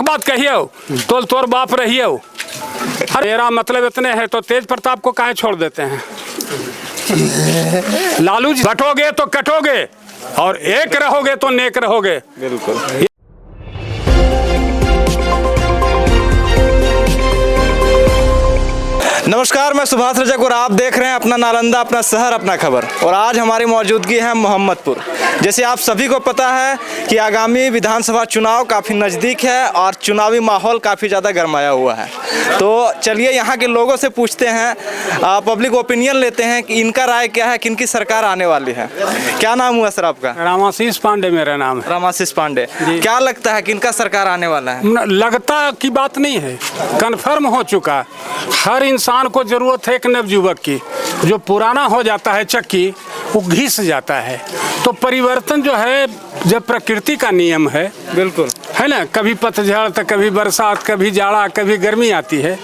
बात कहिए तो तोर बाप रहिए। मेरा मतलब इतने है तो तेज प्रताप को काहे छोड़ देते हैं? लालू जी बटोगे तो कटोगे और एक रहोगे तो नेक रहोगे। बिल्कुल। नमस्कार, मैं सुभाष रजक और आप देख रहे हैं अपना नालंदा, अपना शहर, अपना खबर। और आज हमारी मौजूदगी है मोहम्मदपुर। जैसे आप सभी को पता है कि आगामी विधानसभा चुनाव काफ़ी नज़दीक है और चुनावी माहौल काफ़ी ज़्यादा गरमाया हुआ है। तो चलिए यहाँ के लोगों से पूछते हैं, पब्लिक ओपिनियन लेते हैं कि इनका राय क्या है, किनकी सरकार आने वाली है। क्या नाम हुआ सर आपका? रामाशीष पांडे मेरा नाम है। रामाशीष पांडे। क्या लगता है किनका सरकार आने वाला है? लगता की बात नहीं है, कन्फर्म हो चुका। हर इंसान को जरूरत है एक नवयुवक की। जो पुराना हो जाता है चक्की वो घिस जाता है। तो परिवर्तन जो है जब प्रकृति का नियम है, बिल्कुल है ना, कभी पतझड़ तो कभी बरसात, कभी जाड़ा, कभी गर्मी आती है।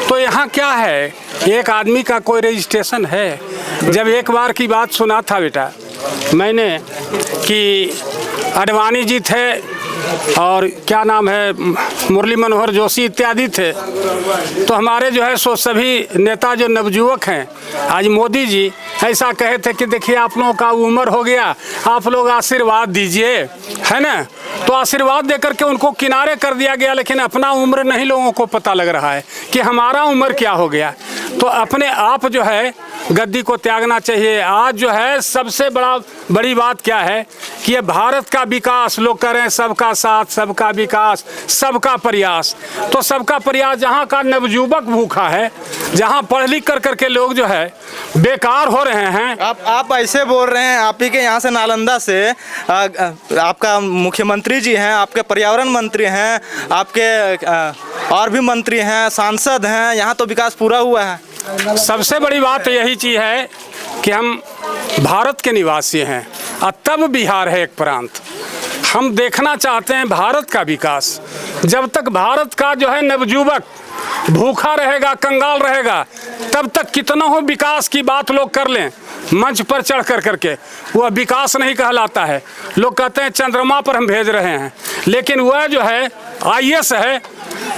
तो यहाँ क्या है, एक आदमी का कोई रजिस्ट्रेशन है। जब एक बार की बात सुना था बेटा मैंने कि अडवाणी जी थे और क्या नाम है मुरली मनोहर जोशी इत्यादि थे। तो हमारे जो है सो सभी नेता जो नवयुवक हैं, आज मोदी जी ऐसा कहे थे कि देखिए आप लोगों का उम्र हो गया, आप लोग आशीर्वाद दीजिए, है ना। तो आशीर्वाद देकर के उनको किनारे कर दिया गया, लेकिन अपना उम्र नहीं लोगों को पता लग रहा है कि हमारा उम्र क्या हो गया। तो अपने आप जो है गद्दी को त्यागना चाहिए। आज जो है सबसे बड़ी बात क्या है कि ये भारत का विकास लोग कर रहे हैं, सबका साथ, सबका विकास, सबका प्रयास। तो सबका प्रयास जहाँ का नवयुवक भूखा है, जहाँ पढ़ लिख कर करके लोग जो है बेकार हो रहे हैं। आप ऐसे बोल रहे हैं, आप ही के यहाँ से नालंदा से आपका मुख्यमंत्री जी हैं, आपके पर्यावरण मंत्री हैं, आपके और भी मंत्री हैं, सांसद हैं, यहाँ तो विकास पूरा हुआ है। सबसे बड़ी बात यही चीज़ है कि हम भारत के निवासी हैं और तब बिहार है एक प्रांत। हम देखना चाहते हैं भारत का विकास। जब तक भारत का जो है नवयुवक भूखा रहेगा, कंगाल रहेगा, तब तक कितना हो विकास की बात लोग कर लें मंच पर चढ़ कर करके, वह विकास नहीं कहलाता है। लोग कहते हैं चंद्रमा पर हम भेज रहे हैं, लेकिन वह जो है IAS है,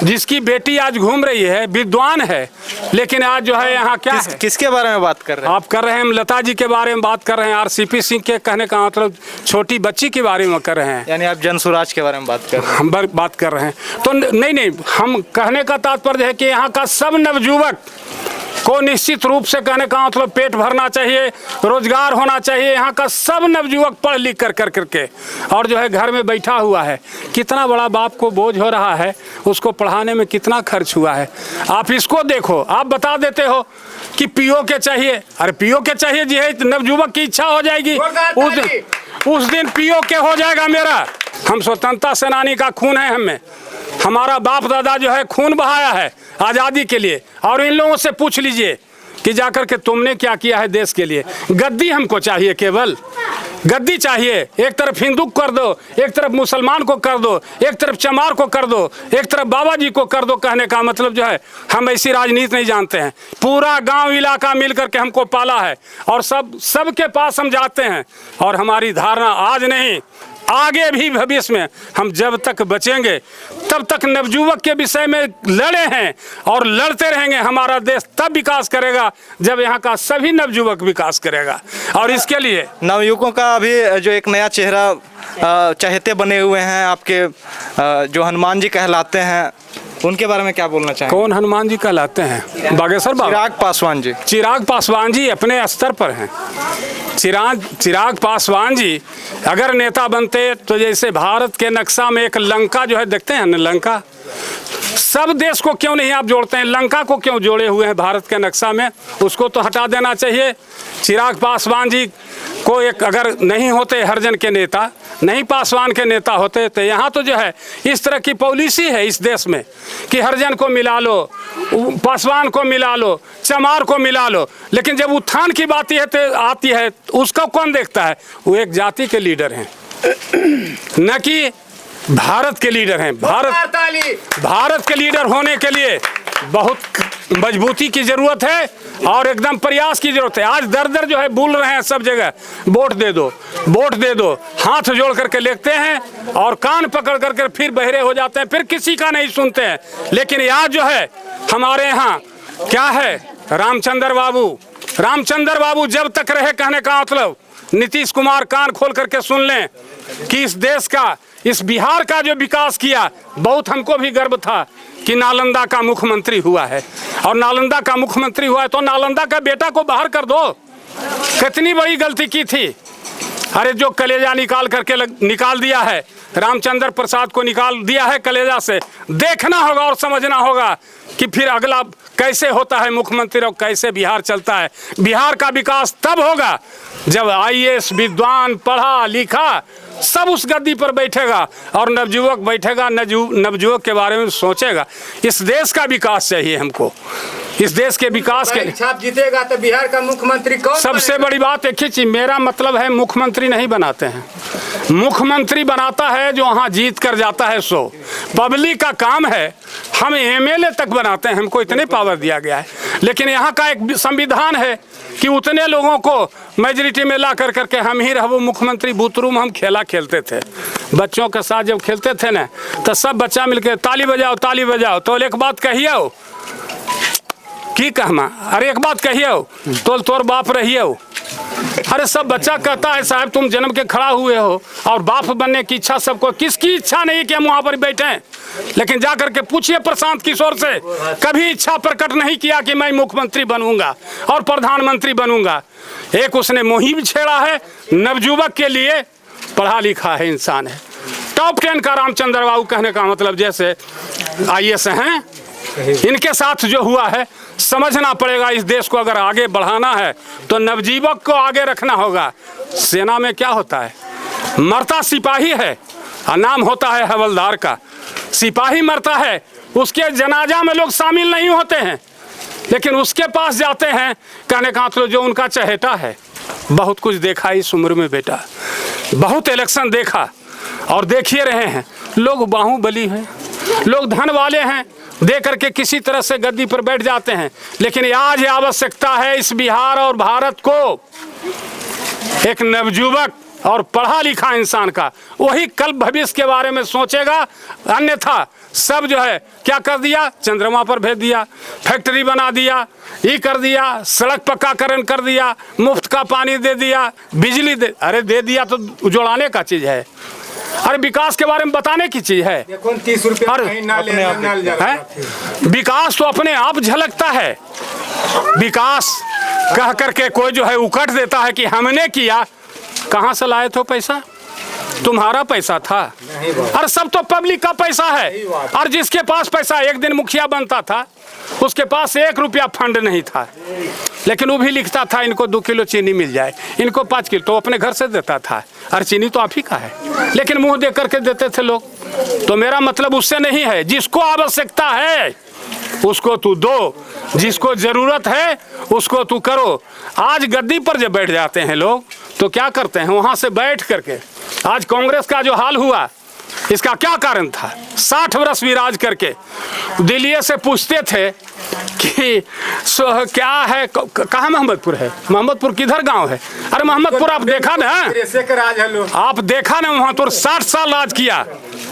जिसकी बेटी आज घूम रही है, विद्वान है, लेकिन आज जो है यहाँ क्या है? किसके बारे में बात कर रहे हैं आप? कर रहे हैं लता जी के बारे में बात कर रहे हैं, RCP सिंह के कहने का मतलब छोटी बच्ची के बारे में कर रहे हैं। यानी आप जनसुराज के बारे में बात कर रहे हैं। हम बात कर रहे हैं। तो नहीं, हम कहने का तात्पर्य है कि यहाँ का सब नवयुवक को निश्चित रूप से कहने का मतलब पेट भरना चाहिए, रोजगार होना चाहिए। यहाँ का सब नवयुवक पढ़ लिख कर करके और जो है घर में बैठा हुआ है, कितना बड़ा बाप को बोझ हो रहा है, उसको पढ़ाने में कितना खर्च हुआ है। आप इसको देखो, आप बता देते हो कि PO के चाहिए। अरे PO के चाहिए जी है, नवयुवक की इच्छा हो जाएगी उस दिन PO के हो जाएगा मेरा। हम स्वतंत्रता सेनानी का खून है हमें, हमारा बाप दादा जो है खून बहाया है आज़ादी के लिए। और इन लोगों से पूछ लीजिए कि जाकर के तुमने क्या किया है देश के लिए। गद्दी हमको चाहिए, केवल गद्दी चाहिए। एक तरफ हिंदू कर दो, एक तरफ मुसलमान को कर दो, एक तरफ चमार को कर दो, एक तरफ बाबा जी को कर दो। कहने का मतलब जो है हम ऐसी राजनीति नहीं जानते हैं। पूरा गांव इलाका मिल करके हमको पाला है और सबके पास हम जाते हैं। और हमारी धारणा आज नहीं, आगे भी भविष्य में हम जब तक बचेंगे तब तक नवयुवक के विषय में लड़े हैं और लड़ते रहेंगे। हमारा देश तब विकास करेगा जब यहाँ का सभी नवयुवक विकास करेगा। और इसके लिए नवयुवकों का अभी जो एक नया चेहरा चहेते बने हुए हैं आपके, जो हनुमान जी कहलाते हैं, उनके बारे में क्या बोलना चाहेंगे? कौन हनुमान जी कहलाते हैं? बागेश्वर बाबा। चिराग पासवान जी। चिराग पासवान जी अपने स्तर पर हैं। चिराग पासवान जी अगर नेता बनते तो जैसे भारत के नक्शा में एक लंका जो है देखते हैं ना, लंका सब देश को क्यों नहीं आप जोड़ते हैं, लंका को क्यों जोड़े हुए हैं भारत के नक्शा में? उसको तो हटा देना चाहिए। चिराग पासवान जी को एक अगर नहीं होते हरिजन के नेता, नहीं पासवान के नेता होते, तो यहाँ तो जो है इस तरह की पॉलिसी है इस देश में कि हरिजन को मिला लो, पासवान को मिला लो, चमार को मिला लो, लेकिन जब उत्थान की बात आती है उसका कौन देखता है? वो एक जाति के लीडर हैं, न कि भारत के लीडर हैं। भारत के लीडर होने के लिए बहुत मजबूती की जरूरत है और एकदम प्रयास की जरूरत है। आज दर दर जो है बोल रहे हैं सब जगह, वोट दे दो, वोट दे दो, हाथ जोड़ करके लिखते हैं और कान पकड़ करके फिर बहरे हो जाते हैं, फिर किसी का नहीं सुनते हैं। लेकिन आज जो है हमारे यहाँ क्या है, रामचंद्र बाबू जब तक रहे, कहने का मतलब नीतीश कुमार कान खोल करके सुन लें कि इस देश का, इस बिहार का जो विकास किया, बहुत हमको भी गर्व था कि नालंदा का मुख्यमंत्री हुआ है। और नालंदा का मुख्यमंत्री हुआ है तो नालंदा का बेटा को बाहर कर दो। कितनी बड़ी गलती की थी। अरे जो कलेजा निकाल करके निकाल दिया है, रामचंद्र प्रसाद को निकाल दिया है कलेजा से। देखना होगा और समझना होगा कि फिर अगला कैसे होता है मुख्यमंत्री और कैसे बिहार चलता है। बिहार का विकास तब होगा जब आईएएस विद्वान पढ़ा लिखा सब उस गद्दी पर बैठेगा और नवयुवक बैठेगा, नवयुवक के बारे में सोचेगा। इस देश का विकास चाहिए हमको, इस देश के विकास के। छाप जीतेगा तो बिहार का मुख्यमंत्री कौन? सबसे बड़ी बात एक ही चीज, मेरा मतलब है मुख्यमंत्री नहीं बनाते हैं, मुख्यमंत्री बनाता है जो वहाँ जीत कर जाता है। सो पब्लिक का काम है, हम एमएलए तक बनाते हैं, हमको इतने पावर दिया गया है। लेकिन यहाँ का एक संविधान है कि उतने लोगों को मेजोरिटी में ला कर करके हम ही रहो मुख्यमंत्री। बूथरूम हम खेला खेलते थे बच्चों के साथ, जब खेलते थे ना तो सब बच्चा मिलकर ताली बजाओ ताली बजाओ। तो एक बात कहिए हो की कहमा, अरे एक बात कहिए हो तो तोर बाप रहिए हो। अरे सब बच्चा कहता है साहब तुम जन्म के खड़ा हुए हो और बाप बनने की इच्छा सबको, किसकी इच्छा नहीं कि हम वहाँ पर बैठे। लेकिन जा करके पूछिए प्रशांत किशोर से, कभी इच्छा प्रकट नहीं किया कि मैं मुख्यमंत्री बनूंगा और प्रधानमंत्री बनूंगा। एक उसने मुहिम छेड़ा है नवयुवक के लिए, पढ़ा लिखा है इंसान है, टॉप 10 का रामचंद्र बाबू। कहने का मतलब जैसे आईएएस हैं, इनके साथ जो हुआ है समझना पड़ेगा। इस देश को अगर आगे बढ़ाना है तो नवयुवक को आगे रखना होगा। सेना में क्या होता है, मरता सिपाही है और नाम होता है हवलदार का। सिपाही मरता है, उसके जनाजा में लोग शामिल नहीं होते हैं, लेकिन उसके पास जाते हैं। कहने का मतलब जो उनका चहेता है। बहुत कुछ देखा इस उम्र में बेटा, बहुत इलेक्शन देखा और देख ही रहे हैं। लोग बाहुबली हैं, लोग धन वाले हैं, दे करके किसी तरह से गद्दी पर बैठ जाते हैं। लेकिन आज आवश्यकता है इस बिहार और भारत को एक नवयुवक और पढ़ा लिखा इंसान का। वही कल भविष्य के बारे में सोचेगा। अन्यथा सब जो है क्या कर दिया, चंद्रमा पर भेज दिया, फैक्ट्री बना दिया, ये कर दिया, सड़क पक्काकरण कर दिया, मुफ्त का पानी दे दिया, बिजली दे, अरे दे दिया तो उजड़ाने का चीज है। अरे विकास के बारे में बताने की चीज है। 30 रुपया विकास तो अपने आप झलकता है। विकास कह करके कोई जो है उकट देता है कि हमने किया। कहाँ से लाए थे पैसा? तुम्हारा पैसा था। अरे सब तो पब्लिक का पैसा है। और जिसके पास पैसा, एक दिन मुखिया बनता था, उसके पास 1 रुपया फंड नहीं था, लेकिन वो भी लिखता था इनको 2 किलो चीनी मिल जाए, इनको 5 किलो, तो अपने घर से देता था। और चीनी तो आप ही का है, लेकिन मुंह देख करके देते थे लोग। तो मेरा मतलब उससे नहीं है, जिसको आवश्यकता है उसको तू दो, जिसको जरूरत है उसको तू करो। आज गद्दी पर जब बैठ जाते हैं लोग तो क्या करते हैं, वहां से बैठ करके आज कांग्रेस का जो हाल हुआ, इसका क्या कारण था? 60 वर्ष विराज करके दिल्ली से पूछते थे कि क्या है, कहाँ मोहम्मदपुर है, मोहम्मदपुर किधर गांव है? अरे मोहम्मदपुर आप देखा ना, आप देखा ना, वहाँ तो 60 साल राज किया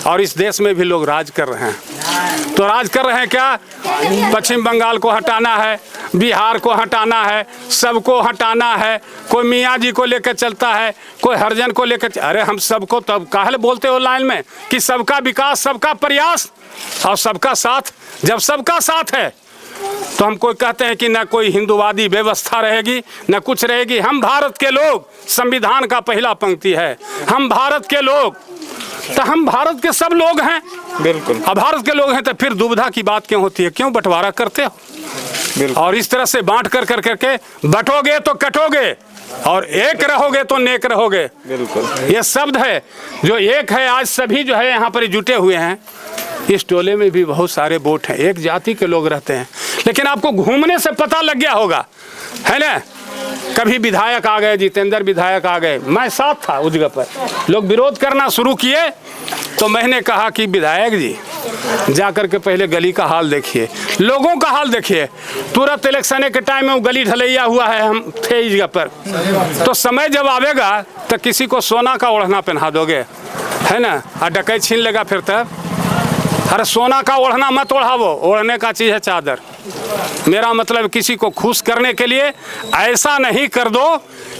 और इस देश में भी लोग राज कर रहे हैं। तो राज कर रहे हैं क्या? पश्चिम बंगाल को हटाना है, बिहार को हटाना है, सबको हटाना है। कोई मियाँ जी को लेकर चलता है, कोई हरिजन को लेकर। अरे हम सबको तब काहे बोलते हो लाइन में कि सबका विकास, सबका प्रयास और सबका साथ। जब सबका साथ है तो हम कोई कहते हैं कि न कोई हिंदूवादी व्यवस्था रहेगी न कुछ रहेगी। हम भारत के लोग, संविधान का पहला पंक्ति है हम भारत के लोग, तो हम भारत के सब लोग हैं। बिल्कुल। अब भारत के लोग हैं तो फिर दुविधा की बात क्यों होती है? क्यों बंटवारा करते हो? और इस तरह से बांट कर कर करके बटोगे तो कटोगे और एक रहोगे तो नेक रहोगे। बिल्कुल। ये शब्द है जो एक है। आज सभी जो है यहाँ पर जुटे हुए हैं। इस टोले में भी बहुत सारे वोट हैं, एक जाति के लोग रहते हैं, लेकिन आपको घूमने से पता लग गया होगा, है ना? कभी विधायक आ गए, जितेंद्र विधायक आ गए, मैं साथ था उस जगह पर, लोग विरोध करना शुरू किए तो मैंने कहा कि विधायक जी जाकर के पहले गली का हाल देखिए, लोगों का हाल देखिए। तुरंत इलेक्शन के टाइम में वो गली ढलैया हुआ है, हम थे इस जगह पर। तो समय जब आवेगा तो किसी को सोना का ओढ़ना पहना दोगे, है ना, और डकैत छीन लेगा फिर तब। अरे सोना का ओढ़ना मत ओढ़ावो, ओढ़ने का चीज़ है चादर। मेरा मतलब किसी को खुश करने के लिए ऐसा नहीं कर दो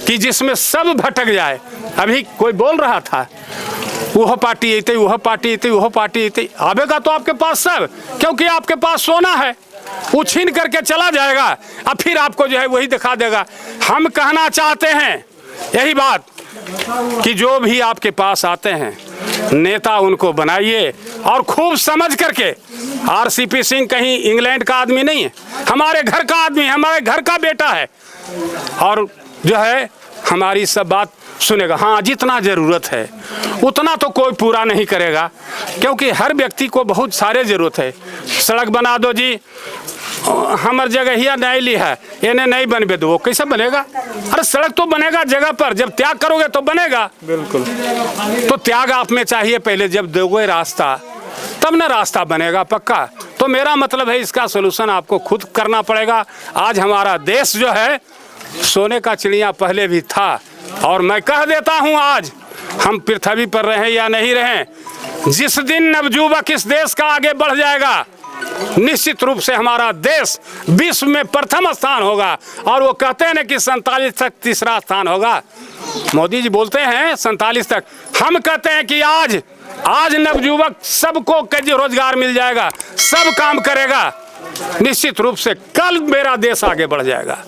कि जिसमें सब भटक जाए। अभी कोई बोल रहा था वह पार्टी इतनी, वह पार्टी इतनी, वह पार्टी इतनी। आवेगा तो आपके पास सब, क्योंकि आपके पास सोना है। वो छीन करके चला जाएगा और फिर आपको जो है वही दिखा देगा। हम कहना चाहते हैं यही बात कि जो भी आपके पास आते हैं नेता उनको बनाइए और खूब समझ करके। आरसीपी सिंह कहीं इंग्लैंड का आदमी नहीं है, हमारे घर का आदमी, हमारे घर का बेटा है और जो है हमारी सब बात सुनेगा। हाँ, जितना ज़रूरत है उतना तो कोई पूरा नहीं करेगा, क्योंकि हर व्यक्ति को बहुत सारे ज़रूरत है। सड़क बना दो जी, हमार जगह ही नहीं ली है, इन्हें नहीं बनवे दो, वो कैसे बनेगा? अरे सड़क तो बनेगा जगह पर, जब त्याग करोगे तो बनेगा। बिल्कुल। तो त्याग आप में चाहिए पहले, जब दोगे रास्ता तब ना रास्ता बनेगा पक्का। तो मेरा मतलब है इसका सोल्यूशन आपको खुद करना पड़ेगा। आज हमारा देश जो है सोने का चिड़िया पहले भी था, और मैं कह देता हूँ आज हम पृथ्वी पर रहें या नहीं रहें, जिस दिन नवयुवक इस देश का आगे बढ़ जाएगा निश्चित रूप से हमारा देश विश्व में प्रथम स्थान होगा। और वो कहते हैं ना कि 47 तक तीसरा स्थान होगा। मोदी जी बोलते हैं 47 तक, हम कहते हैं कि आज नवयुवक सबको रोजगार मिल जाएगा, सब काम करेगा, निश्चित रूप से कल मेरा देश आगे बढ़ जाएगा।